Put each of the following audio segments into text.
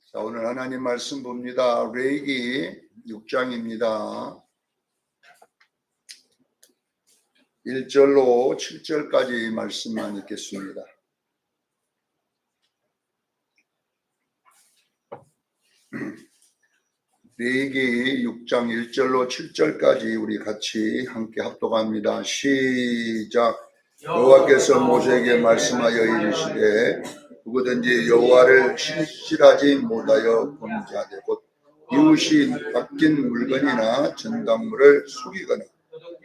자, 오늘 하나님 말씀 봅니다. 레위기 6장입니다. 1절로 7절까지 말씀만 읽겠습니다. 레위기 6장 1절로 7절까지 우리 같이 함께 합독합니다. 시작. 여호와께서 모세에게 말씀하여 이르시되 누구든지 여호와를 신실하지 못하여 범죄하되 곧 이웃이 맡긴 물건이나 전당물을 속이거나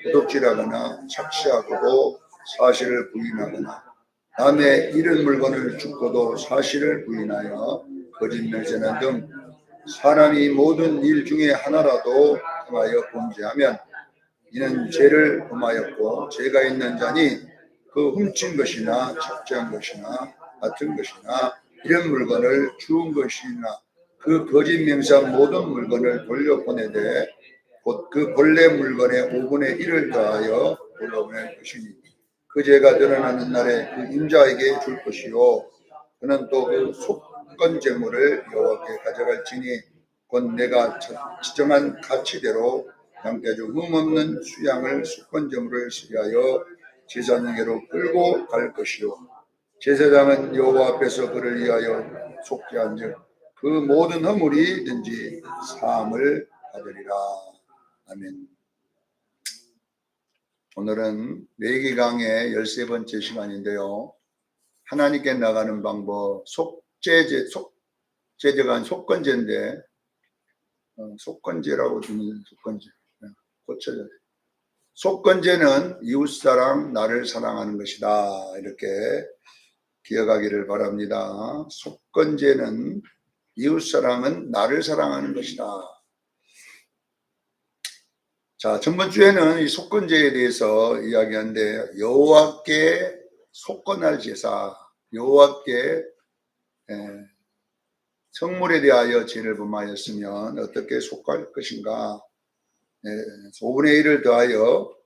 도둑질하거나 착시하고도 사실을 부인하거나 남의 잃은 물건을 죽고도 사실을 부인하여 거짓 맹세하는 등 사람이 모든 일 중에 하나라도 행하여 범죄하면 이는 죄를 범하였고 죄가 있는 자니 그 훔친 것이나 착취한 것이나 같은 것이나 이런 물건을 주운 것이나 그 거짓 맹세한 모든 물건을 돌려보내되 곧 그 본래 물건의 5분의 1을 더하여 돌려보낼 것이니 그 죄가 드러나는 날에 그 임자에게 줄 것이요 그는 또 그 속건 제물을 여호와께 가져갈지니 곧 내가 지정한 가치대로 양떼 중 흠없는 수양을 속건 제물을 수리하여 제사장에게로 끌고 갈 것이요 제사장은 여호와 앞에서 그를 위하여 속죄한즉 그 모든 허물이든지 사함을 받으리라. 아멘. 오늘은 레위기 강의 13번째 시간인데요. 하나님께 나가는 방법, 속죄제가 아닌 속건제인데 속건제라고 주는 속건제 고쳐야 돼. 속건제는 이웃사랑 나를 사랑하는 것이다. 이렇게 기억하기를 바랍니다. 속건제는 이웃사랑은 나를 사랑하는 것이다. 자, 전번주에는 이 속건제에 대해서 이야기하는데 여호와께 속건할 제사, 여호와께 성물에 대하여 죄를 범하였으면 어떻게 속할 것인가 5분의 1을 더하여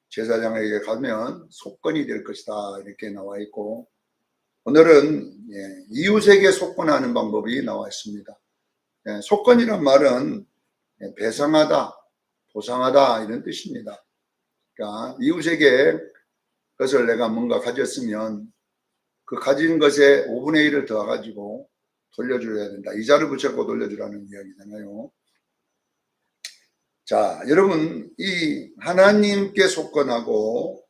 제사장에게 가면 속건이 될 것이다 이렇게 나와 있고 오늘은 이웃에게 속건하는 방법이 나와 있습니다. 속건이란 말은 배상하다, 보상하다 이런 뜻입니다. 그러니까 이웃에게 그것을 내가 뭔가 가졌으면 그 가진 것에 5분의 1을 더가지고 돌려줘야 된다. 이자를 붙잡고 돌려주라는 이야기잖아요. 자, 여러분 이 하나님께 속건하고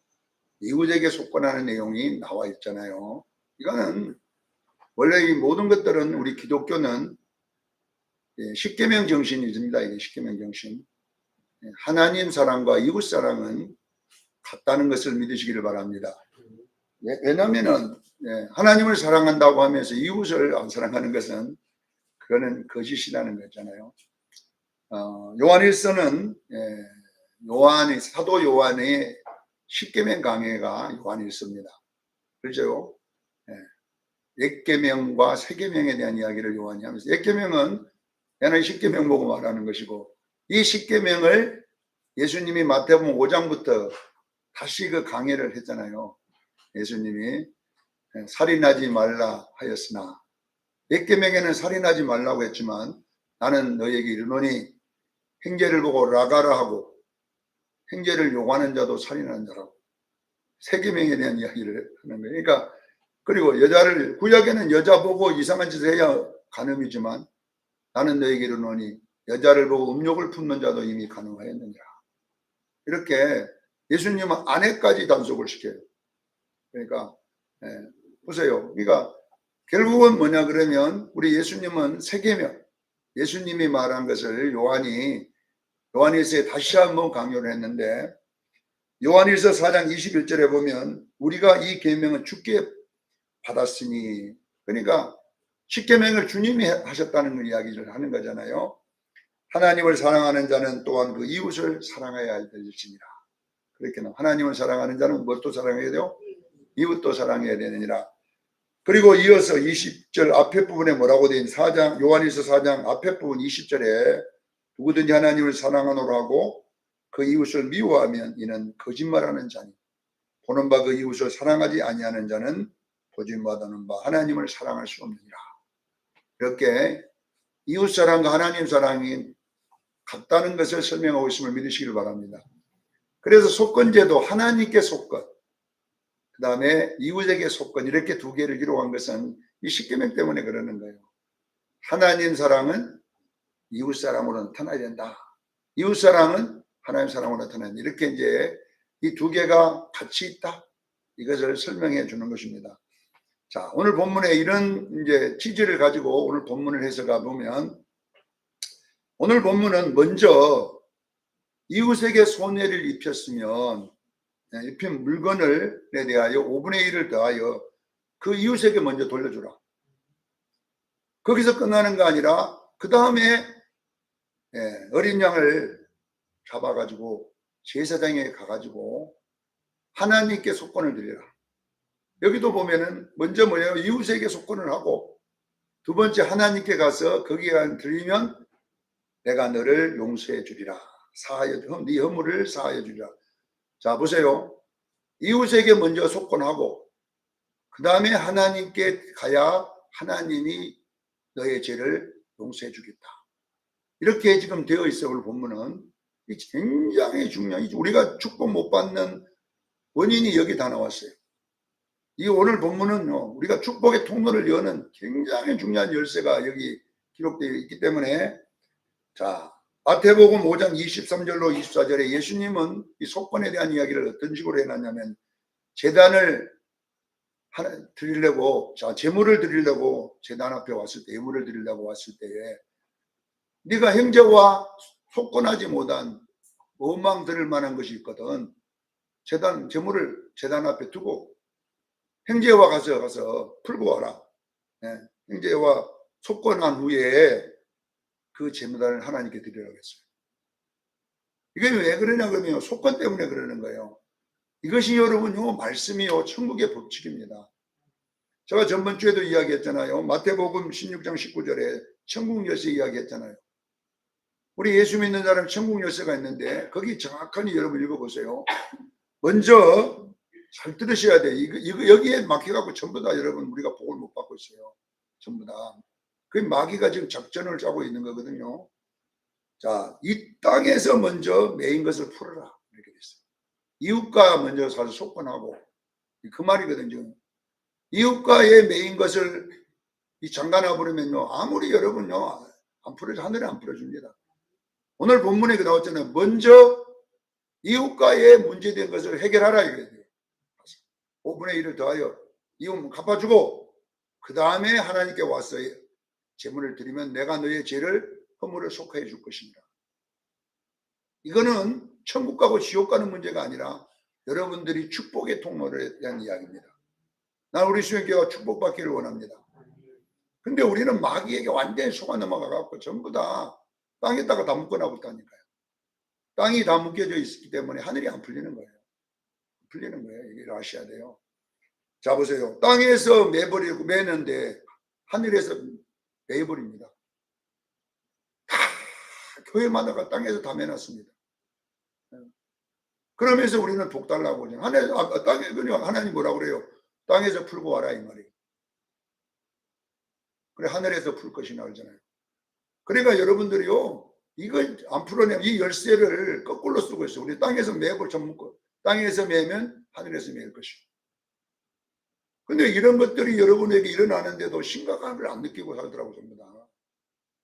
이웃에게 속건하는 내용이 나와 있잖아요. 이거는 원래 이 모든 것들은 우리 기독교는 십계명 정신이 있습니다. 이게 십계명 정신. 하나님 사랑과 이웃 사랑은 같다는 것을 믿으시기를 바랍니다. 왜냐하면 하나님을 사랑한다고 하면서 이웃을 안 사랑하는 것은 그거는 거짓이라는 거잖아요. 요한일서는 사도 요한의 십계명 강해가 요한일서입니다. 그렇죠? 옛계명과 새계명에 대한 이야기를 요한이 하면서 옛계명은 얘는 십계명 보고 말하는 것이고 이 십계명을 예수님이 마태복음 5장부터 다시 그 강해를 했잖아요. 예수님이 살인하지 말라 하였으나 옛계명에는 살인하지 말라고 했지만 나는 너에게 이르노니 형제를 보고 라가라 하고 형제를 욕하는 자도 살인하는 자라고 새계명에 대한 이야기를 하는 거예요. 그러니까 그리고 여자를 구약에는 여자 보고 이상한 짓을 해야 간음이지만 나는 너에게 이르노니 여자를 보고 음욕을 품는 자도 이미 간음하였느니라. 이렇게 예수님은 아내까지 단속을 시켜요. 그러니까 보세요. 그러니까 결국은 뭐냐 그러면 우리 예수님은 새계명 예수님이 말한 것을 요한일서에 다시 한번 강요를 했는데 요한일서 4장 21절에 보면 우리가 이 계명은 주께 받았으니 그러니까 십계명을 주님이 하셨다는 이야기를 하는 거잖아요. 하나님을 사랑하는 자는 또한 그 이웃을 사랑해야 할 것이니라. 그렇게 하나님을 사랑하는 자는 무엇도 사랑해야 돼요? 이웃도 사랑해야 되느니라. 그리고 이어서 20절 앞에 부분에 뭐라고 되어 있는 요한일서 4장 앞에 부분 20절에 누구든지 하나님을 사랑하노라 하고 그 이웃을 미워하면 이는 거짓말하는 자니 보는 바 그 이웃을 사랑하지 아니하는 자는 보지 못하는 바 하나님을 사랑할 수 없느니라. 이렇게 이웃사랑과 하나님 사랑이 같다는 것을 설명하고 있음을 믿으시길 바랍니다. 그래서 속건제도 하나님께 속건, 그 다음에 이웃에게 속건, 이렇게 두 개를 기록한 것은 이 십계명 때문에 그러는 거예요. 하나님 사랑은 이웃 사랑으로 나타나야 된다. 이웃 사랑은 하나님 사랑으로 나타나야 된다. 이렇게 이제 이 두 개가 같이 있다. 이것을 설명해 주는 것입니다. 자, 오늘 본문에 이런 이제 취지를 가지고 오늘 본문을 해석해 보면, 오늘 본문은 먼저 이웃에게 손해를 입혔으면 입힌 물건에 대하여 5분의 1을 더하여 그 이웃에게 먼저 돌려주라. 거기서 끝나는 거 아니라 그 다음에 어린 양을 잡아가지고 제사장에 가가지고 하나님께 속건을 드리라. 여기도 보면은 먼저 뭐예요? 이웃에게 속건을 하고, 두 번째 하나님께 가서 거기에 드리면 내가 너를 용서해 주리라. 네 허물을 사하여 주리라. 자, 보세요. 이웃에게 먼저 속건하고 그 다음에 하나님께 가야 하나님이 너의 죄를 용서해 주겠다. 이렇게 지금 되어 있어. 오늘 본문은 굉장히 중요한, 우리가 축복 못 받는 원인이 여기 다 나왔어요. 이 오늘 본문은요, 우리가 축복의 통로를 여는 굉장히 중요한 열쇠가 여기 기록되어 있기 때문에, 자, 마태복음 5장 23절로 24절에 예수님은 이 속건에 대한 이야기를 어떤 식으로 해놨냐면, 제단을 드리려고, 자, 제물을 드리려고 제단 앞에 왔을 때, 예물을 드리려고 왔을 때에 네가 형제와 속건하지 못한 원망 들을 만한 것이 있거든. 제물을 제단 앞에 두고 형제와 가서 풀고 와라. 형제와 속건한 후에 그 제물을 하나님께 드리라고 했어요. 이게 왜 그러냐 그러면 속건 때문에 그러는 거예요. 이것이 여러분요, 말씀이요, 천국의 법칙입니다. 제가 전번주에도 이야기했잖아요. 마태복음 16장 19절에 천국 열쇠 이야기했잖아요. 우리 예수 믿는 사람 천국 열쇠가 있는데 거기 정확하게 여러분 읽어보세요. 먼저 잘 들으셔야 돼. 여기에 막혀갖고 전부 다 여러분 우리가 복을 못 받고 있어요. 전부 다. 그 마귀가 지금 작전을 짜고 있는 거거든요. 자, 이 땅에서 먼저 매인 것을 풀어라. 이렇게 됐어요. 이웃과 먼저 가서 속건하고, 그 말이거든요. 이웃과의 매인 것을 이 장가나 버리면요, 아무리 여러분요 안 풀어줘, 하늘에 안 풀어줍니다. 오늘 본문에 나왔잖아요. 먼저 이웃과의 문제된 것을 해결하라 이거예요. 5분의 1을 더하여 이웃 갚아주고 그 다음에 하나님께 와서 제물을 드리면 내가 너의 죄를 허물을 속하여 줄 것입니다. 이거는 천국 가고 지옥 가는 문제가 아니라 여러분들이 축복의 통로에 대한 이야기입니다. 난 우리 수영교회가 축복받기를 원합니다. 근데 우리는 마귀에게 완전히 속아 넘어가갖고 전부 다 땅에다가 다 묶어놔고 있다니까요. 땅이 다 묶여져 있기 때문에 하늘이 안 풀리는 거예요. 풀리는 거예요. 이걸 아셔야 돼요. 자, 보세요. 땅에서 매버리고 매는데 하늘에서 매버립니다. 다 교회마다가 땅에서 다 매놨습니다. 그러면서 우리는 복 달라고 하죠. 땅에 하나님 뭐라고 그래요? 땅에서 풀고 와라 이 말이에요. 그래 하늘에서 풀 것이나 그러잖아요. 그러니까 여러분들이요, 이걸 안 풀어내면 이 열쇠를 거꾸로 쓰고 있어요. 우리 땅에서 매고 좀 묶고 땅에서 매면 하늘에서 매일 것이고. 근데 이런 것들이 여러분에게 일어나는데도 심각함을 안 느끼고 살더라고요. 전부 다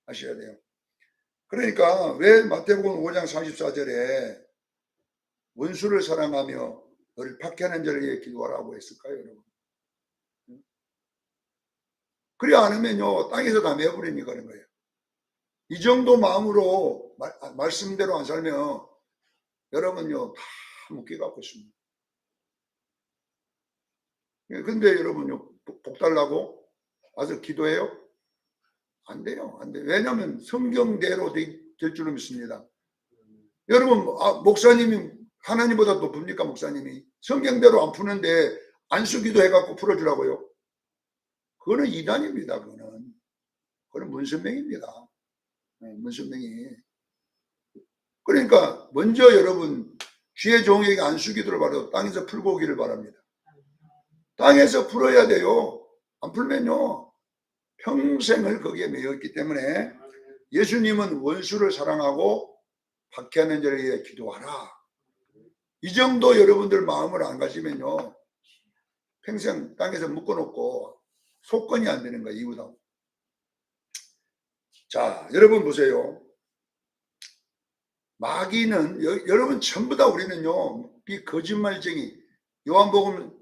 아셔야 돼요. 그러니까 왜 마태복음 5장 34절에 원수를 사랑하며 너를 박해하는 자를 위해 기도하라고 했을까요, 여러분? 그래 않으면요, 땅에서 다 매버리니까 그런 거예요. 이 정도 마음으로 말씀대로 안 살면 여러분요, 다 묶여갖고 있습니다. 근데 여러분요, 복 달라고 와서 기도해요? 안 돼요. 안 돼요. 왜냐하면 성경대로 될 줄로 믿습니다. 여러분, 목사님이 하나님보다 높습니까? 목사님이 성경대로 안 푸는데 안수기도 해갖고 풀어주라고요? 그거는 이단입니다. 그거는 문선명입니다. 문선명이. 그러니까 먼저 여러분 주의 종에게 안수기도를 바라고 땅에서 풀고 오기를 바랍니다. 땅에서 풀어야 돼요. 안 풀면요 평생을 거기에 매였기 때문에 예수님은 원수를 사랑하고 박해하는 자를 위해 기도하라. 이 정도 여러분들 마음을 안 가지면요, 평생 땅에서 묶어놓고 속건이 안 되는 거예요. 이유다. 자, 여러분 보세요. 마귀는 여러분 전부 다 우리는요, 이 거짓말쟁이, 요한복음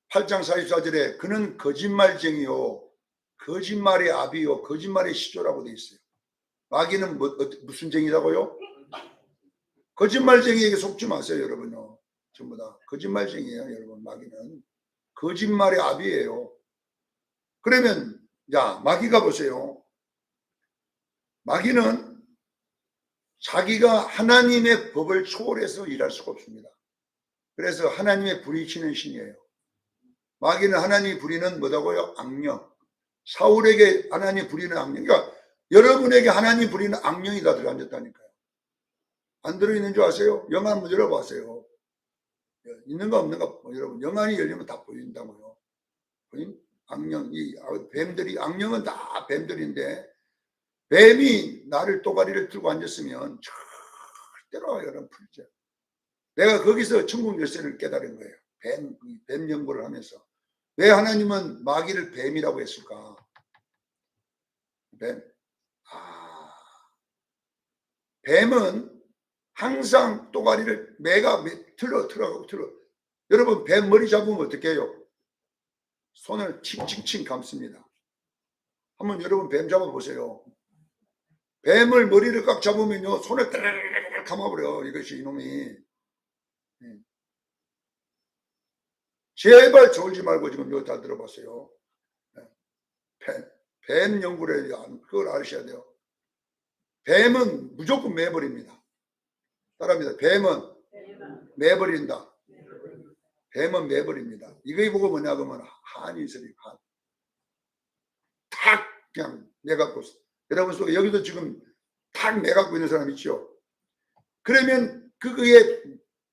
8장 44절에 그는 거짓말쟁이요, 거짓말의 아비요, 거짓말의 시조라고 되어 있어요. 마귀는 무슨 쟁이라고요? 거짓말쟁이에게 속지 마세요, 여러분요. 전부 다 거짓말쟁이에요, 여러분. 마귀는 거짓말의 아비예요. 그러면 자, 마귀가 보세요. 마귀는 자기가 하나님의 법을 초월해서 일할 수가 없습니다. 그래서 하나님의 부리치는 신이에요. 마귀는 하나님이 부리는 뭐다고요? 악령. 사울에게 하나님이 부리는 악령. 그러니까 여러분에게 하나님이 부리는 악령이 다 들어앉았다니까요. 안 들어있는 줄 아세요? 영화 한번 열어보세요. 있는가 없는가 여러분. 영안이 열리면 다 보인다고요. 악령, 이 뱀들이, 악령은 다 뱀들인데, 뱀이 나를 또가리를 들고 앉았으면 절대로 여러분 풀죠. 내가 거기서 천국 열쇠를 깨달은 거예요. 뱀 연구를 하면서. 왜 하나님은 마귀를 뱀이라고 했을까? 뱀은 항상 또가리를 매가 틀어. 여러분 뱀 머리 잡으면 어떻게 해요? 손을 칭칭칭 감습니다. 한번 여러분 뱀 잡아보세요. 뱀을 머리를 꽉 잡으면요, 손을 따르르르 감아버려. 이것이 이놈이. 제발 졸지 말고 지금 이거 다 들어봤어요. 뱀 연구를 해야, 그걸 아셔야 돼요. 뱀은 무조건 매버립니다. 따라합니다. 뱀은 매버린다. 뱀은 매버립니다. 이거 보고 뭐냐 그러면 한이 있어요. 한. 탁 그냥 매갖고 여러분 속에 여기도 지금 탁 매갖고 있는 사람 있죠. 그러면 그거에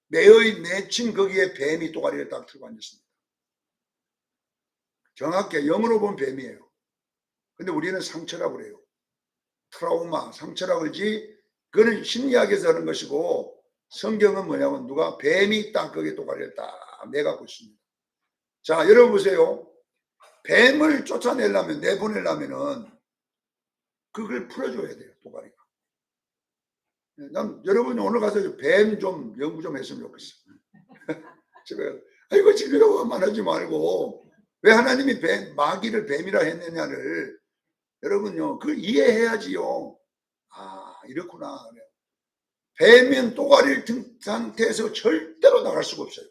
맺힌 거기에 뱀이 또가리를 딱 들고 앉았습니다. 정확히 영어로 보면 뱀이에요. 근데 우리는 상처라고 그래요. 트라우마, 상처라고 그러지, 그거는 심리학에서 하는 것이고, 성경은 뭐냐면 누가 뱀이 딱 거기에 또가리를 딱 매갖고 있습니다. 자, 여러분 보세요. 뱀을 쫓아내려면, 내보내려면은 그걸 풀어줘야 돼요, 또가리가. 난 여러분이 오늘 가서 뱀 좀 연구 좀 했으면 좋겠어요. 집에, 아이고, 집이라고 말하지 말고, 왜 하나님이 마귀를 뱀이라 했느냐를 여러분요, 그걸 이해해야지요. 아, 이렇구나. 뱀은 또가리를 든 상태에서 절대로 나갈 수가 없어요.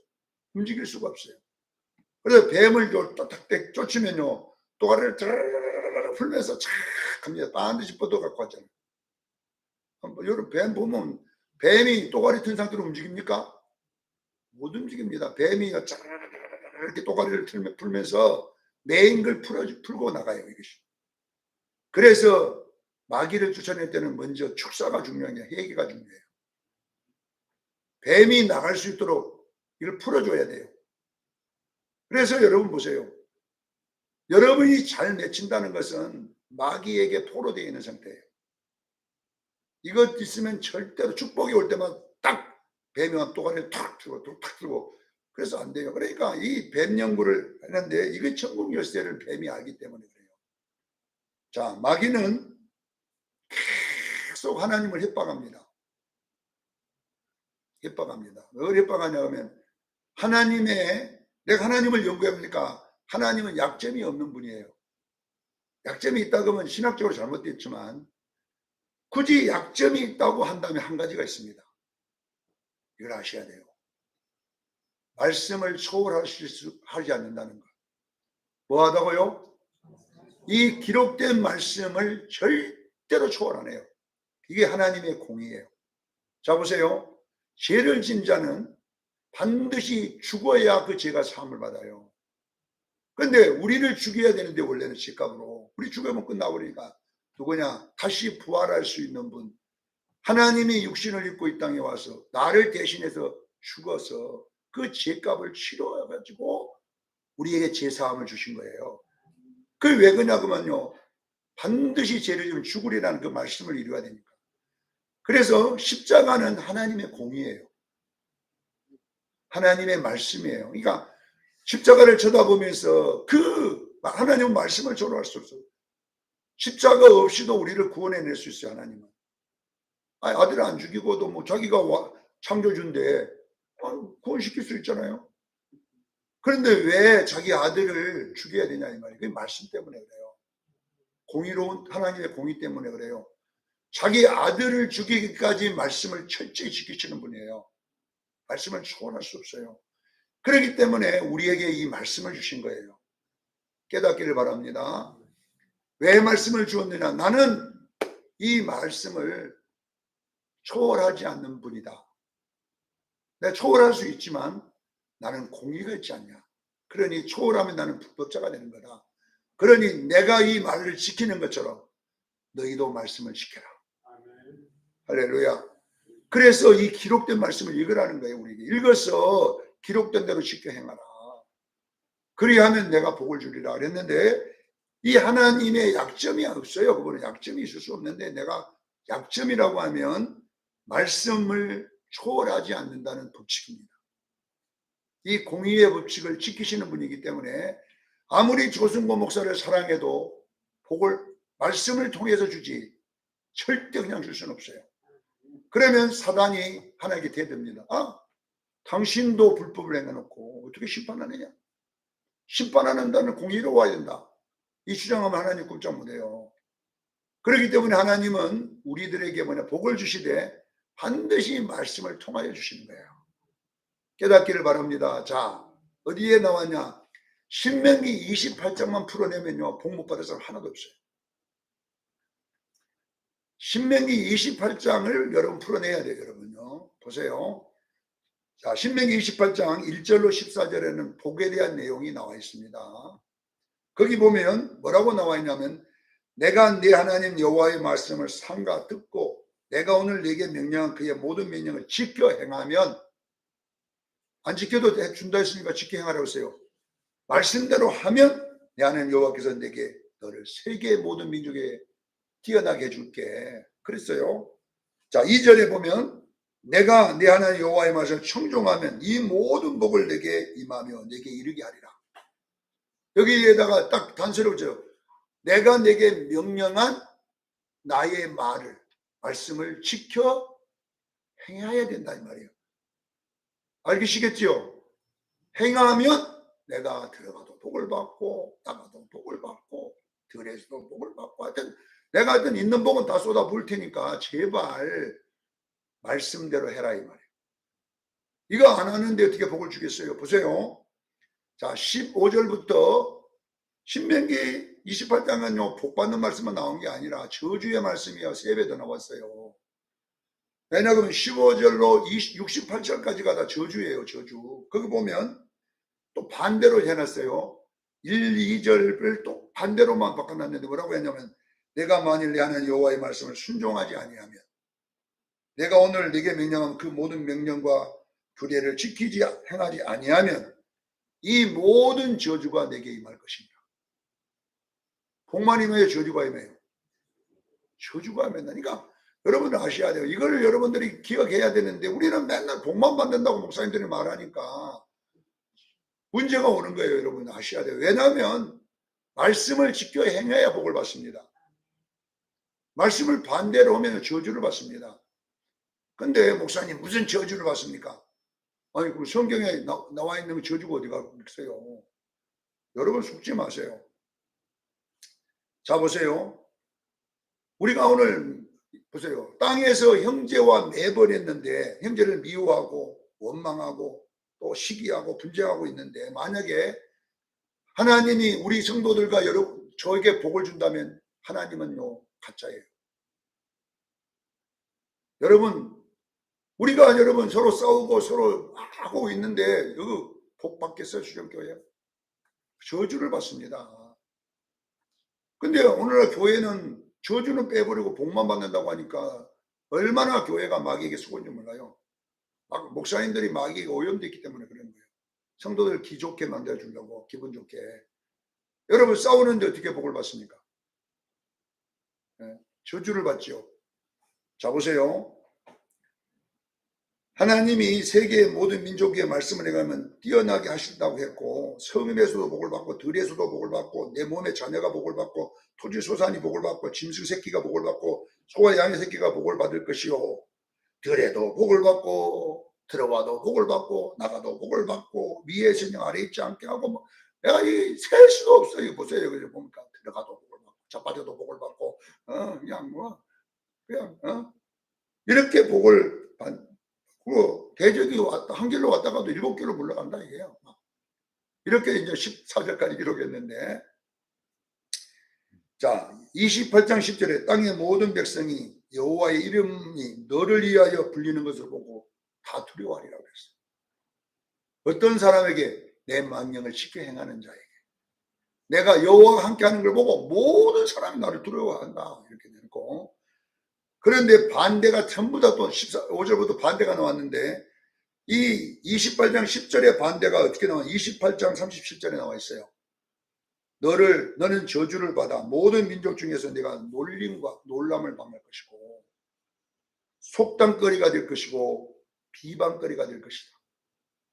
움직일 수가 없어요. 그래서 뱀을 쫓으면요, 또가리를 드르르르 풀면서 착 합니다. 반드시 뻗어 갖고 왔잖아요. 여러분 뱀 보면 뱀이 또가리 든 상태로 움직입니까? 못 움직입니다. 뱀이 이렇게 또가리를 풀면서 매인 걸 풀고 나가요. 이것이. 그래서 마귀를 쫓아낼 때는 먼저 축사가 중요한 게 회개가 중요해요. 뱀이 나갈 수 있도록 이걸 풀어줘야 돼요. 그래서 여러분 보세요. 여러분이 잘 맺힌다는 것은 마귀에게 포로되어 있는 상태예요. 이것 있으면 절대로 축복이 올 때마다 딱 뱀이 또가리를 탁 들고 그래서 안 돼요. 그러니까 이 뱀 연구를 하는데 이게 천국 열쇠를 뱀이 알기 때문에 그래요. 자, 마귀는 계속 하나님을 협박합니다. 뭘 협박하냐 하면 내가 하나님을 연구해보니까 하나님은 약점이 없는 분이에요. 약점이 있다 그러면 신학적으로 잘못됐지만 굳이 약점이 있다고 한다면 한 가지가 있습니다. 이걸 아셔야 돼요. 말씀을 초월하지 않는다는 것. 뭐 하다고요? 이 기록된 말씀을 절대로 초월 안 해요. 이게 하나님의 공의예요. 자, 보세요. 죄를 진 자는 반드시 죽어야 그 죄가 사함을 받아요. 그런데 우리를 죽여야 되는데 원래는 죄값으로. 우리 죽으면 끝나버리니까 누구냐? 다시 부활할 수 있는 분. 하나님이 육신을 입고 이 땅에 와서 나를 대신해서 죽어서 그 죄값을 치러가지고 우리에게 죄사함을 주신 거예요. 그게 왜 그러냐면요. 반드시 죄를 지으면 죽으리라는 그 말씀을 이루어야 되니까. 그래서 십자가는 하나님의 공의예요. 하나님의 말씀이에요. 그러니까 십자가를 쳐다보면서 그 하나님 말씀을 조롱할 수 없어요. 십자가 없이도 우리를 구원해낼 수 있어요. 하나님은. 아들 안 죽이고도 뭐 자기가 창조주인데 구원시킬 수 있잖아요. 그런데 왜 자기 아들을 죽여야 되냐 이 말이에요. 그 말씀 때문에 그래요. 공의로운 하나님의 공의 때문에 그래요. 자기 아들을 죽이기까지 말씀을 철저히 지키시는 분이에요. 말씀을 초월할 수 없어요. 그렇기 때문에 우리에게 이 말씀을 주신 거예요. 깨닫기를 바랍니다. 왜 말씀을 주었느냐? 나는 이 말씀을 초월하지 않는 분이다. 내가 초월할 수 있지만 나는 공의가 있지 않냐. 그러니 초월하면 나는 불법자가 되는 거다. 그러니 내가 이 말을 지키는 것처럼 너희도 말씀을 지켜라. 아멘. 할렐루야. 그래서 이 기록된 말씀을 읽으라는 거예요. 우리에게 읽어서 기록된 대로 지켜 행하라. 그리하면 내가 복을 주리라 그랬는데 이 하나님의 약점이 없어요. 그거는 약점이 있을 수 없는데 내가 약점이라고 하면 말씀을 초월하지 않는다는 법칙입니다. 이 공의의 법칙을 지키시는 분이기 때문에 아무리 조승고 목사를 사랑해도 복을 말씀을 통해서 주지 절대 그냥 줄 수는 없어요. 그러면 사단이 하나님께 대듭니다. 당신도 불법을 행해놓고 어떻게 심판하느냐? 심판하는 자는 공의로워야 된다. 이 주장하면 하나님 꼼짝 못해요. 그렇기 때문에 하나님은 우리들에게 복을 주시되 반드시 말씀을 통하여 주시는 거예요. 깨닫기를 바랍니다. 자, 어디에 나왔냐? 신명기 28장만 풀어내면요 복 못 받을 사람 하나도 없어요. 신명기 28장을 여러분 풀어내야 돼요. 여러분요 보세요. 자, 신명기 28장 1절로 14절에는 복에 대한 내용이 나와 있습니다. 거기 보면 뭐라고 나와 있냐면 내가 네 하나님 여호와의 말씀을 삼가 듣고 내가 오늘 네게 명령한 그의 모든 명령을 지켜 행하면, 안 지켜도 준다 했으니까 지켜 행하라고 했어요. 말씀대로 하면 내 하나님 여호와께서 내게 너를 세계의 모든 민족에 뛰어나게 해줄게 그랬어요. 자, 2절에 보면 내가 네 하나님 여호와의 말씀을 청종하면 이 모든 복을 내게 임하며 내게 이르게 하리라. 여기에다가 딱 단서를 붙여요. 내가 내게 명령한 나의 말씀을 지켜 행해야 된다 이 말이에요. 알겠시겠지요? 행하면 내가 들어가도 복을 받고 나가도 복을 받고 들에서도 복을 받고 하여튼 있는 복은 다 쏟아 부을 테니까 제발 말씀대로 해라 이 말이에요. 이거 안 하는데 어떻게 복을 주겠어요? 보세요. 자, 15절부터 신명기 28장은요 복 받는 말씀만 나온 게 아니라 저주의 말씀이요 3배 더 나왔어요. 왜냐하면 15절로 68절까지가 다 저주예요. 저주. 거기 보면 또 반대로 해놨어요. 1, 2절을 또 반대로만 바꿔놨는데 뭐라고 했냐면 내가 만일 내 하나님 여호와의 말씀을 순종하지 아니하면 내가 오늘 네게 명령한 그 모든 명령과 규례를 지키지 행하지 아니하면 이 모든 저주가 내게 임할 것입니다. 복만 임해요? 저주가 임해요? 저주가 임한다니까. 여러분들 아셔야 돼요. 이걸 여러분들이 기억해야 되는데 우리는 맨날 복만 받는다고 목사님들이 말하니까 문제가 오는 거예요. 여러분 아셔야 돼요. 왜냐하면 말씀을 지켜 행해야 복을 받습니다. 말씀을 반대로 하면 저주를 받습니다. 근데 목사님 무슨 저주를 받습니까? 아니 그 성경에 나와 있는 저주가 어디가 있어요? 여러분 속지 마세요. 자 보세요. 우리가 오늘 보세요. 땅에서 형제와 매번했는데 형제를 미워하고 원망하고 또 시기하고 분쟁하고 있는데 만약에 하나님이 우리 성도들과 저에게 복을 준다면 하나님은요 가짜예요. 여러분 서로 싸우고 서로 하고 있는데 여기 복 받겠어요? 수정교회? 저주를 받습니다. 근데 오늘날 교회는 저주는 빼버리고 복만 받는다고 하니까 얼마나 교회가 마귀에게 속은지 몰라요. 목사님들이 마귀가 오염되기 때문에 그런 거예요. 성도들 기좋게 만들어주려고 기분 좋게. 여러분 싸우는데 어떻게 복을 받습니까? 저주를 받죠. 자, 보세요. 하나님이 세계의 모든 민족의 말씀을 해가면 뛰어나게 하신다고 했고, 성읍에서도 복을 받고 들에서도 복을 받고 내 몸의 자녀가 복을 받고 토지 소산이 복을 받고 짐승 새끼가 복을 받고 소와 양의 새끼가 복을 받을 것이요, 들에도 복을 받고 들어와도 복을 받고 나가도 복을 받고 위에 있으니 아래 있지 않게 하고, 뭐 내가 셀 수도 없어요. 보세요. 그래 보니까 들어가도 복을 받고 자빠져도 복을 받고 그냥 이렇게 복을 받. 그 대적이 왔다, 한 길로 왔다가도 7길로 물러간다 이게요. 이렇게 이제 14절까지 기록했는데, 자 28장 10절에 땅의 모든 백성이 여호와의 이름이 너를 위하여 불리는 것을 보고 다 두려워하리라고 했어요. 어떤 사람에게? 내 명령을 지켜 행하는 자에게. 내가 여호와와 함께하는 걸 보고 모든 사람이 나를 두려워한다 이렇게 되고, 그런데 반대가 전부 다 또 15절부터 반대가 나왔는데, 이 28장 10절의 반대가 어떻게 나와? 28장 37절에 나와 있어요. 너는 저주를 받아 모든 민족 중에서 내가 놀림과 놀람을 당할 것이고 속담거리가 될 것이고 비방거리가 될 것이다.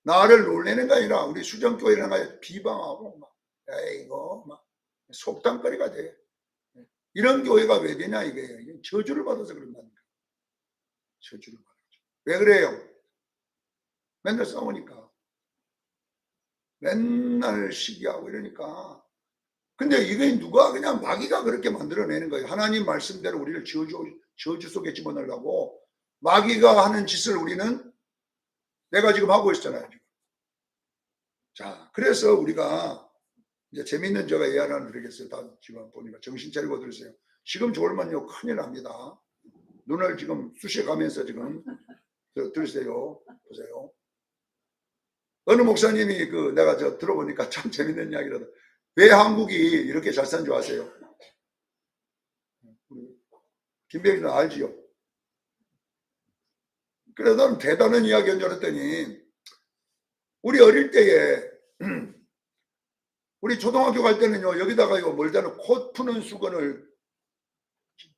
나를 놀래는 게 아니라 우리 수정교회라는 거 비방하고 막 이거 막 속담거리가 돼. 이런 교회가 왜 되냐 이게 저주를 받아서 그런다는 거예요. 저주를 받아서. 왜 그래요? 맨날 싸우니까. 맨날 시기하고 이러니까. 근데 이게 누가 그냥 마귀가 그렇게 만들어내는 거예요. 하나님 말씀대로 우리를 저주 속에 집어넣으려고 마귀가 하는 짓을 우리는 내가 지금 하고 있잖아요. 지금. 자, 그래서 우리가 이제 재밌는 제가 예언 하나 드리겠어요. 다 지금 보니까 정신 차리고 들으세요. 지금 졸면요 큰일 납니다. 눈을 지금 쑤셔가면서 지금 들으세요. 보세요. 어느 목사님이 내가 들어보니까 참 재밌는 이야기라도, 왜 한국이 이렇게 잘 산 줄 아세요? 김병희는 알지요? 그래서 나는 대단한 이야기인 줄 알았더니, 우리 어릴 때에 우리 초등학교 갈 때는요 여기다가 이거 멀다는 코 푸는 수건을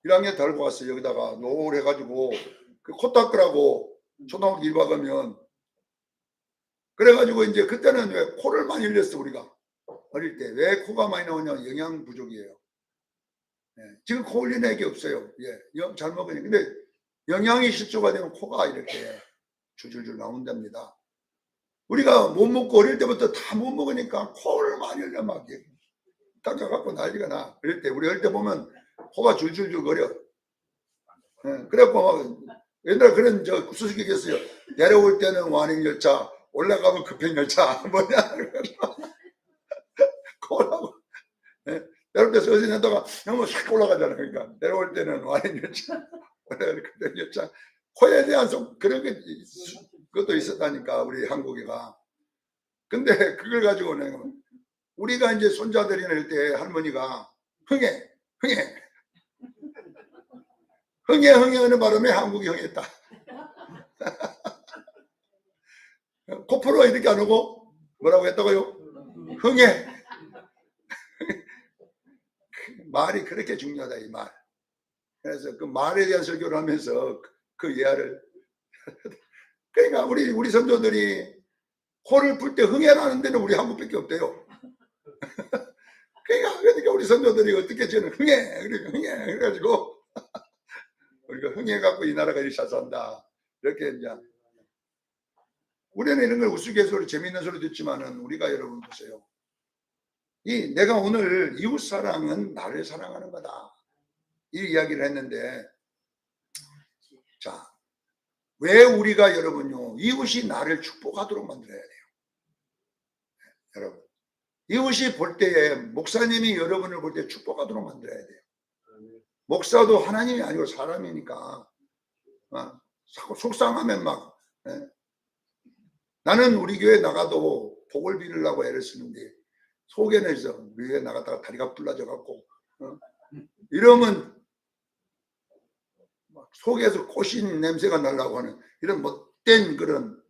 1학년 달고 왔어요. 여기다가 노래가지고 코 닦으라고 초등학교 1박 가면. 그래가지고 이제 그때는 왜 코를 많이 흘렸어 우리가 어릴 때. 왜 코가 많이 나오냐? 영양 부족이에요. 지금 코 흘리는 애기 없어요. 잘 먹으니. 근데 영양이 실조가 되면 코가 이렇게 줄줄줄 나온답니다. 우리가 못 먹고 어릴 때부터 다 못 먹으니까 코를 많이 흘려 막 닦아갖고 난리가 나. 어릴 때 우리 어릴 때 보면 코가 줄줄줄 거려. 그래갖고 막 옛날에 그런 수식이 있어요. 내려올 때는 완행열차, 올라가면 급행열차. 뭐냐 코라고. 내려올 때 서서 내다가 너무 싹 올라가잖아. 그러니까 내려올 때는 완행열차, 올라가면 급행열차. 코에 대한 그런 게 그것도 있었다니까 우리 한국이가. 근데 그걸 가지고 내가 우리가 이제 손자들이나 이럴 때 할머니가 흥해 하는 바람에 한국이 흥했다. 코프로 이렇게 안 오고 뭐라고 했다고요? 흥해. 말이 그렇게 중요하다 이 말. 그래서 그 말에 대한 설교를 하면서 그 예화를 그러니까 우리 선조들이 코를 풀 때 흥해라는 데는 우리 한국밖에 없대요. 그러니까 우리 선조들이 어떻게 저는 흥해 그래가지고 우리가 흥해갖고 이 나라가 이렇게 잘 산다 이렇게 이제. 우리는 이런 걸 우스갯소리 재미있는 소리 듣지만은 우리가 여러분 보세요. 내가 오늘 이웃 사랑은 나를 사랑하는 거다 이 이야기를 했는데, 자, 왜 우리가 여러분요 이웃이 나를 축복하도록 만들어야 돼요. 여러분 이웃이 볼 때에 목사님이 여러분을 볼 때 축복하도록 만들어야 돼요. 목사도 하나님이 아니고 사람이니까 속상하면 막 나는 우리 교회 나가도 복을 빌으려고 애를 쓰는데 속에는 있어 우리 교회 나갔다가 다리가 불러져 갖고 이러면 막 속에서 꽃인 냄새가 나려고 하는 이런 못된 그런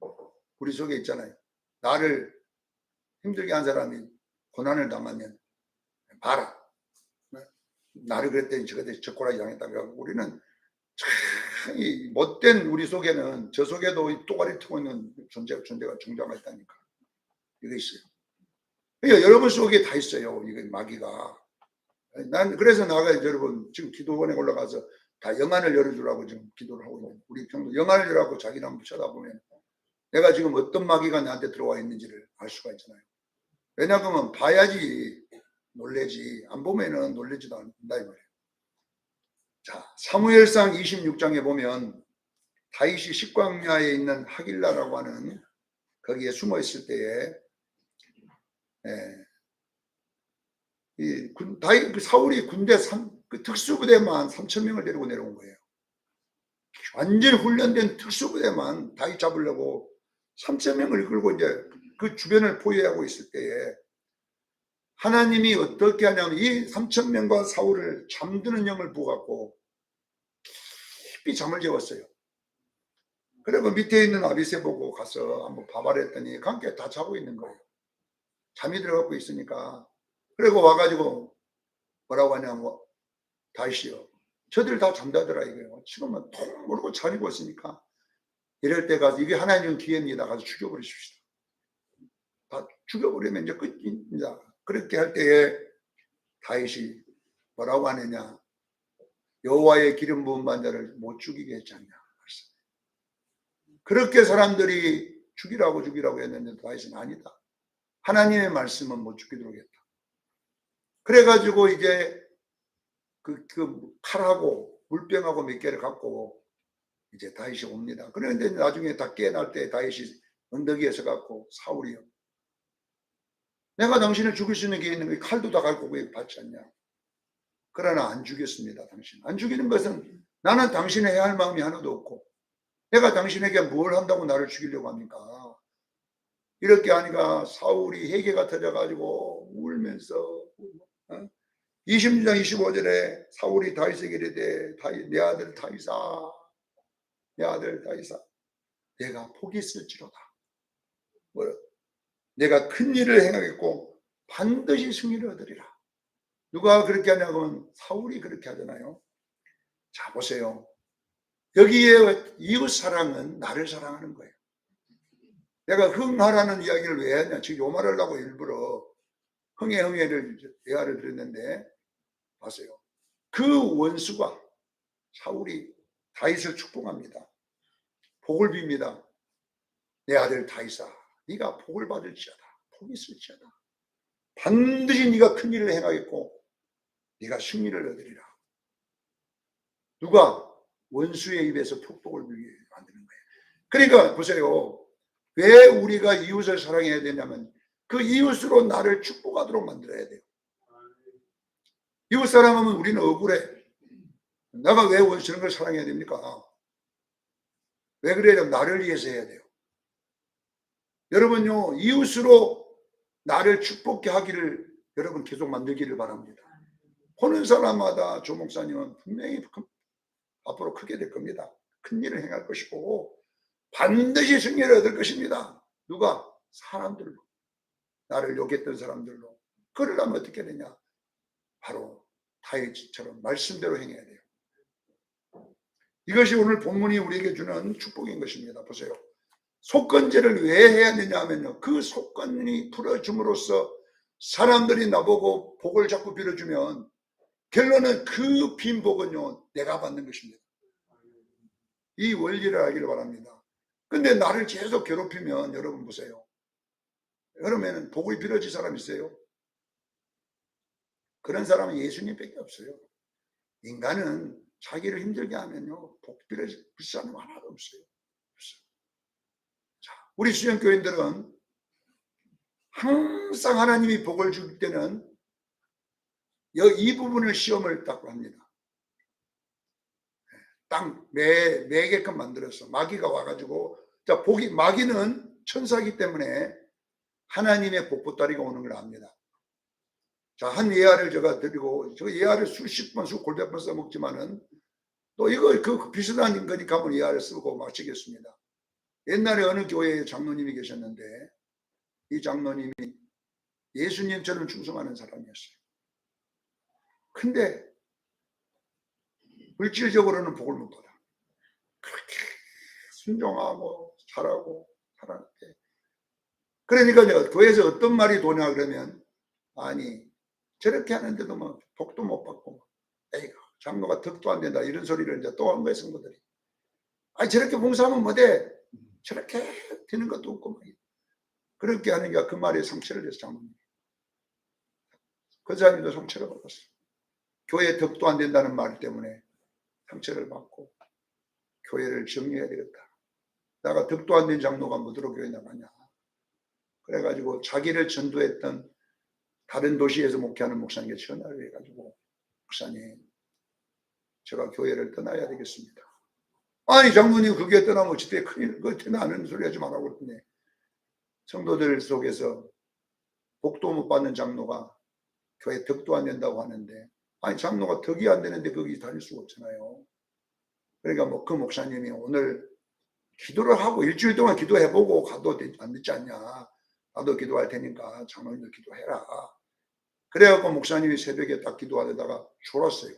우리 속에 있잖아요. 나를 힘들게 한 사람이 고난을 당하면 봐라 나를 그랬더니 저한테 젓가락이 당했다고. 우리는 참 이 못된 우리 속에는 저 속에도 이 또가리 트고 있는 존재가 있다니까. 이거 있어요. 그러니까 여러분 속에 다 있어요. 이거 마귀가. 난 그래서 나가 여러분 지금 기도원에 올라가서 다 영안을 열어주라고 지금 기도를 하고 있는 우리 평소 영안을 열라고 자기를 한번 쳐다보면 내가 지금 어떤 마귀가 나한테 들어와 있는지를 알 수가 있잖아요. 왜냐하면 봐야지 놀래지 안 보면은 놀래지도 않는다 이 말이에요. 자, 사무엘상 26장에 보면 다윗이 식광야에 있는 하길라라고 하는 거기에 숨어 있을 때에 사울이 군대 그 특수부대만 3,000명을 데리고 내려온 거예요. 완전히 훈련된 특수부대만 다윗 잡으려고 3,000명을 이끌고 이제 그 주변을 포위하고 있을 때에 하나님이 어떻게 하냐면 이 3,000명과 사울을 잠드는 영을 부어갖고 깊이 잠을 재웠어요. 그리고 밑에 있는 아비새 보고 가서 한번 봐봐라 했더니 함께 다 자고 있는 거예요. 잠이 들어갖고 있으니까. 그리고 와가지고 뭐라고 하냐면 다윗이요. 저들 다 잠자더라 이거예요. 지금은 통 모르고 잠이고 있으니까 이럴 때 가서 이게 하나님 기회입니다. 가서 죽여버리십시다. 다 죽여버리면 이제 끝입니다. 그렇게 할 때에 다윗이 뭐라고 하느냐. 여호와의 기름 부은 반자를 못 죽이게 했지 않냐. 그렇게 사람들이 죽이라고 했는데 다윗은 아니다. 하나님의 말씀은 못 죽이도록 했다. 그래가지고 이제 그 칼하고 물병하고 몇 개를 갖고 이제 다윗이 옵니다. 그런데 나중에 다 깨어날 때 다윗이 언덕위에서 갖고 사울이요. 내가 당신을 죽일 수 있는 게 있는 게 칼도 다 갖고 왜 받지 않냐. 그러나 안 죽였습니다. 당신. 안 죽이는 것은 나는 당신을 해야 할 마음이 하나도 없고 내가 당신에게 뭘 한다고 나를 죽이려고 합니까? 이렇게 하니까 사울이 회개가 터져가지고 울면서 26장 25절에 사울이 다윗에게 이르되 내 아들 다윗아 내 아들 다윗아 내가 복이 있을지로다. 내가 큰 일을 행하겠고 반드시 승리를 얻으리라. 누가 그렇게 하냐면 사울이 그렇게 하잖아요. 자 보세요. 여기에 이웃 사랑은 나를 사랑하는 거예요. 내가 흥하라는 이야기를 왜 하냐. 지금 요 말을 하려고 일부러 흥해를 대화를 드렸는데 보세요. 그 원수가 사울이 다윗을 축복합니다. 복을 빕니다. 내 아들 다윗아 네가 복을 받을지어다. 복이 있을지어다. 반드시 네가 큰 일을 행하겠고 네가 승리를 얻으리라. 누가? 원수의 입에서 축복을 빌게 만드는 거예요. 그러니까 보세요. 왜 우리가 이웃을 사랑해야 되냐면 그 이웃으로 나를 축복하도록 만들어야 돼요. 이웃 사랑하면 우리는 억울해. 내가 왜 저런 걸 사랑해야 됩니까? 왜 그래요? 나를 위해서 해야 돼요. 여러분요, 이웃으로 나를 축복해 하기를 여러분 계속 만들기를 바랍니다. 보는 사람마다 조 목사님은 분명히 앞으로 크게 될 겁니다. 큰 일을 행할 것이고 반드시 승리를 얻을 것입니다. 누가? 사람들로. 나를 욕했던 사람들로. 그러려면 어떻게 되냐? 바로 다윗처럼 말씀대로 행해야 돼요. 이것이 오늘 본문이 우리에게 주는 축복인 것입니다. 보세요. 속건제를 왜 해야 되냐 하면요. 그 속건이 풀어줌으로써 사람들이 나보고 복을 자꾸 빌어주면 결론은 그 빈 복은요. 내가 받는 것입니다. 이 원리를 알기를 바랍니다. 근데 나를 계속 괴롭히면 여러분 보세요. 그러면 복을 빌어줄 사람 있어요? 그런 사람은 예수님밖에 없어요. 인간은 자기를 힘들게 하면요. 복 빌어줄 사람 하나도 없어요. 자, 우리 수련교인들은 항상 하나님이 복을 줄 때는 이 부분을 시험을 딱 합니다. 땅 매게끔 만들어서 마귀가 와가지고 자 마귀는 천사이기 때문에 하나님의 복보따리가 오는 걸 압니다. 자, 한 예화를 제가 드리고 저 예화를 수십 번 골백 번 써먹지만은 또 이거 그 비슷한 거니까 한번 예화를 쓰고 마치겠습니다. 옛날에 어느 교회에 장로님이 계셨는데 이 장로님이 예수님처럼 충성하는 사람이었어요. 근데 물질적으로는 복을 못 받아. 그렇게 순종하고 잘하고 살았는데, 그러니까요, 교회에서 어떤 말이 도냐 그러면, 아니 저렇게 하는데도 뭐 복도 못 받고, 에이구 장로가 덕도 안 된다 이런 소리를 이제 또 한 거예요, 성도들이. 아니 저렇게 봉사하면 뭐돼, 저렇게 되는 것도 없고, 그렇게 하는 게 그 말에 상처를 줬어. 장로님, 그 사람도 상처를 받았어. 교회 덕도 안 된다는 말 때문에 상처를 받고, 교회를 정리해야 되겠다. 내가 덕도 안 된 장로가 뭐들어 교회 나가냐. 그래가지고 자기를 전도했던 다른 도시에서 목회하는 목사님께 전화를 해가지고, 목사님 제가 교회를 떠나야 되겠습니다. 아니 장로님 그 교회 떠나면 어찌돼 큰일, 그때 나는 소리 하지 말라고 그랬더니, 성도들 속에서 복도 못 받는 장로가 교회 덕도 안 된다고 하는데, 아니 장로가 덕이 안 되는데 거기 다닐 수가 없잖아요. 그러니까 뭐 그 목사님이 오늘 기도를 하고 일주일 동안 기도해보고 가도 안 되지 않냐, 나도 기도할 테니까 장로님도 기도해라. 그래갖고 목사님이 새벽에 딱 기도하다가 졸았어요.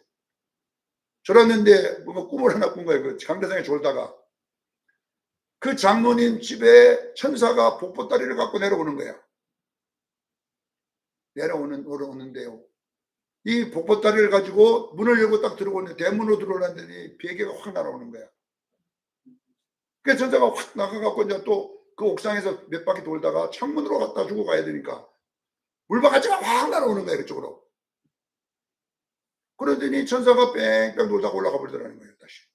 졸았는데 뭐 꿈을 하나 꾼 거예요. 그 강대상에 졸다가 그 장로님 집에 천사가 복보다리를 갖고 내려오는 거야. 내려오는데요, 이 복보다리를 가지고 문을 열고 딱 들어오는데, 대문으로 들어오는데 베개가 확 날아오는 거야. 그 천사가 확 나가갖고 이제 또 그 옥상에서 몇 바퀴 돌다가 창문으로 갖다 주고 가야 되니까 물바가지가 확 날아오는 거야, 그쪽으로. 그러더니 천사가 뺑뺑 돌다가 올라가 버리더라는 거예요, 다시.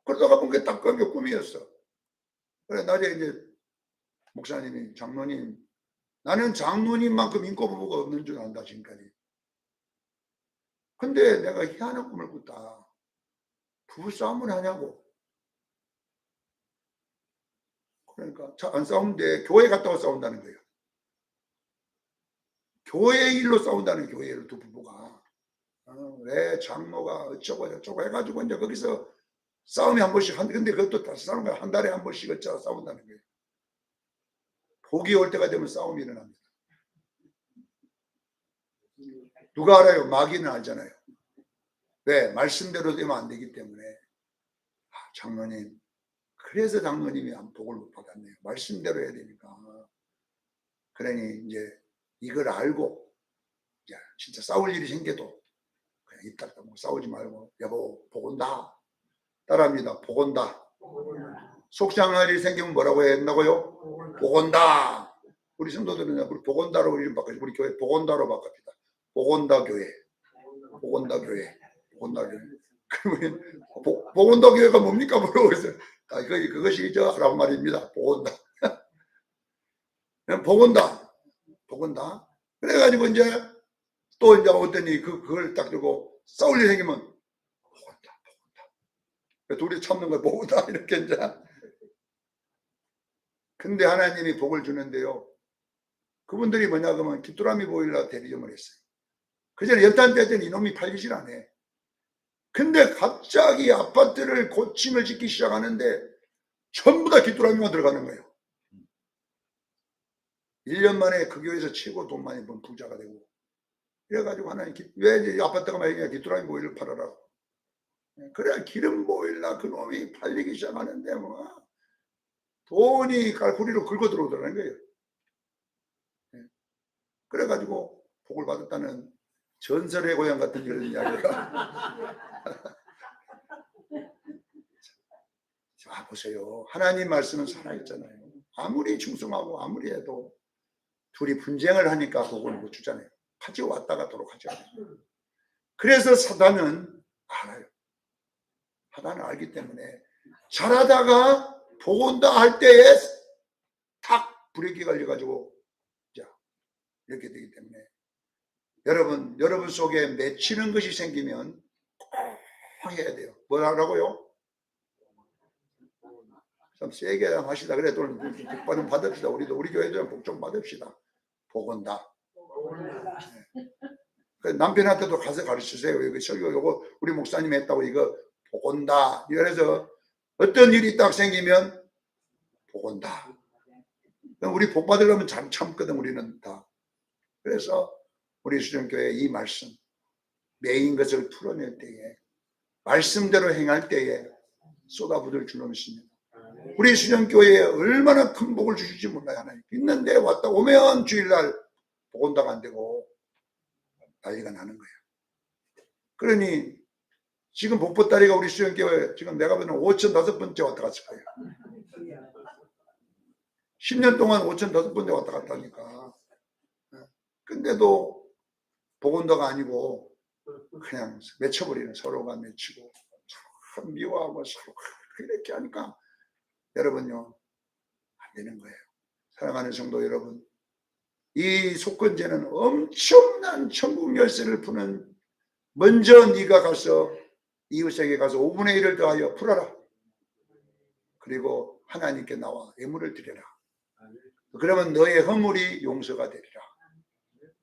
그러다가 본 게 딱 그게 꿈이었어. 그래 낮에 이제 목사님이, 장로님 나는 장로님만큼 인권부부가 없는 줄 안다 지금까지. 근데 내가 희한한 꿈을 꿨다. 부부싸움을 하냐고. 그러니까 안 싸우는데 교회 갔다가 싸운다는 거예요. 교회 일로 싸운다는, 교회를 두 부부가. 왜 장로가 어쩌고 저쩌고 해가지고 이제 거기서 싸움이 한 번씩 근데 그것도 다시 싸우는 거야. 한 달에 한 번씩 어쩌고 싸운다는 거예요. 복이 올 때가 되면 싸움이 일어납니다. 누가 알아요? 마귀는 알잖아요. 왜? 말씀대로 되면 안 되기 때문에. 장로님, 그래서 장로님이 복을 못 받았네요. 말씀대로 해야 되니까. 그러니 이제 이걸 알고, 이제 진짜 싸울 일이 생겨도 그냥 입 닫고 싸우지 말고, 여보 복 온다. 따라합니다. 복 온다. 속상할 일이 생기면 뭐라고 해야 된다고요? 복 온다. 우리 성도들은 우리 복 온다로 이름 바꿔, 우리 교회 복 온다로 바꿉니다. 복 온다 교회. 복 온다 교회. 복 온다 교회. 그러면 복 온다 교회가 뭡니까? 물어보세요. 그것이 저 하라고 말입니다. 복 온다. 복 온다. 복 온다. 그래가지고 이제 또 이제 어떠니 그걸 딱 들고 싸울 일이 생기면 복 온다. 복 온다. 둘이 참는 거야. 복 온다. 이렇게 이제. 근데 하나님이 복을 주는데요, 그분들이 뭐냐 그러면 귀뚜라미 보일러 대리점을 했어요. 그 전에 연탄 때던 이놈이 팔리질 않아. 근데 갑자기 아파트를 고층을 짓기 시작하는데 전부 다 귀뚜라미만 들어가는 거예요. 1년 만에 그 교회에서 최고 돈 많이 번 부자가 되고. 그래가지고 하나님, 왜 아파트가 많이 귀뚜라미 보일러 팔아라. 그래 기름 보일러 그놈이 팔리기 시작하는데 뭐 돈이 깔구리로 긁어 들어오더라는 거예요. 그래가지고 복을 받았다는 전설의 고향 같은 그런 이야기가. 자 보세요. 하나님 말씀은 살아있잖아요. 아무리 충성하고 아무리 해도 둘이 분쟁을 하니까 복을 못 주잖아요. 같이 왔다 가도록 하죠. 그래서 사단은 알아요. 사단은 알기 때문에 잘하다가 복 온다 할 때에 탁 브레이크 걸려가지고 이렇게 되기 때문에 여러분 속에 맺히는 것이 생기면 꼭 해야 돼요. 뭐라고요? 좀 세게 하시다. 그래 또 복 좀 받읍시다. 우리 교회도 복 좀 받읍시다. 복 온다. 네. 남편한테도 가서 가르치세요. 이거 설교 요거 우리 목사님 했다고 이거 복 온다. 이래서 어떤 일이 딱 생기면 복 온다. 우리 복 받으려면 잘 참거든 우리는 다. 그래서 우리 수정교회 이 말씀 매인 것을 풀어낼 때에 말씀대로 행할 때에 쏟아부을 줄로 믿습니다. 우리 수련교회에 얼마나 큰 복을 주실지 몰라요. 하나님. 있는데 왔다 오면 주일날 복원다가 안 되고 난리가 나는 거예요. 그러니 지금 복보따리가 우리 수련교회 지금 내가 보는 5,005번째 왔다 갔을 거예요. 10년 동안 5,005번째 왔다 갔다 하니까. 근데도 복원다가 아니고 그냥 맺혀버리는, 서로가 맺히고 서로 미워하고 서로 이렇게 하니까 여러분요, 안 되는 거예요. 사랑하는 성도 여러분, 이 속건제는 엄청난 천국 열쇠를 푸는, 먼저 네가 가서 이웃에게 가서 5분의 1을 더하여 풀어라. 그리고 하나님께 나와 예물을 드려라. 그러면 너의 허물이 용서가 되리라.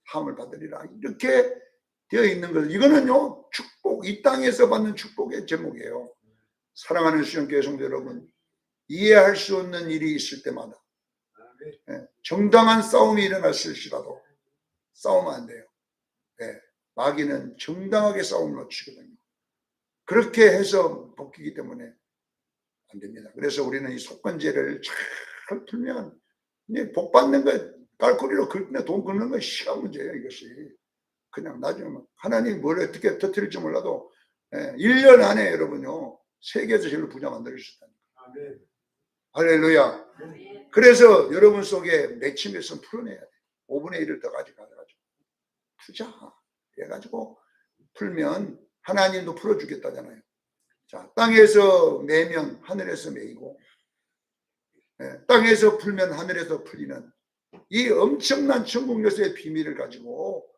함을 받으리라. 이렇게 되어 있는 거예요. 이거는요, 축복, 이 땅에서 받는 축복의 제목이에요. 사랑하는 수련교회 성도 여러분, 이해할 수 없는 일이 있을 때마다 정당한 싸움이 일어났을지라도 싸우면 안 돼요. 마귀는 정당하게 싸움을 놓치거든요. 그렇게 해서 벗기기 때문에 안 됩니다. 그래서 우리는 이 속건제를 잘 풀면 복 받는 거, 깔꼬리로 긁는 돈 긁는 건 시간 문제예요. 이것이 그냥 나중에 하나님이 뭘 어떻게 터뜨릴지 몰라도 1년 안에 여러분요, 세계에서 제일 부자 만들 수 있다니까. 할렐루야. 그래서 여러분 속에 맺힘이 있으면 풀어내야 돼. 5분의 1을 더 가져가지고 투자 해가지고 풀면 하나님도 풀어주겠다잖아요. 자, 땅에서 매면 하늘에서 매이고, 땅에서 풀면 하늘에서 풀리는 이 엄청난 천국 열쇠의 비밀을 가지고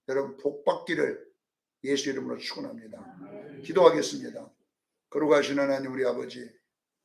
여러분 복 받기를 예수 이름으로 축원합니다. 기도하겠습니다. 거룩하신 하나님 우리 아버지,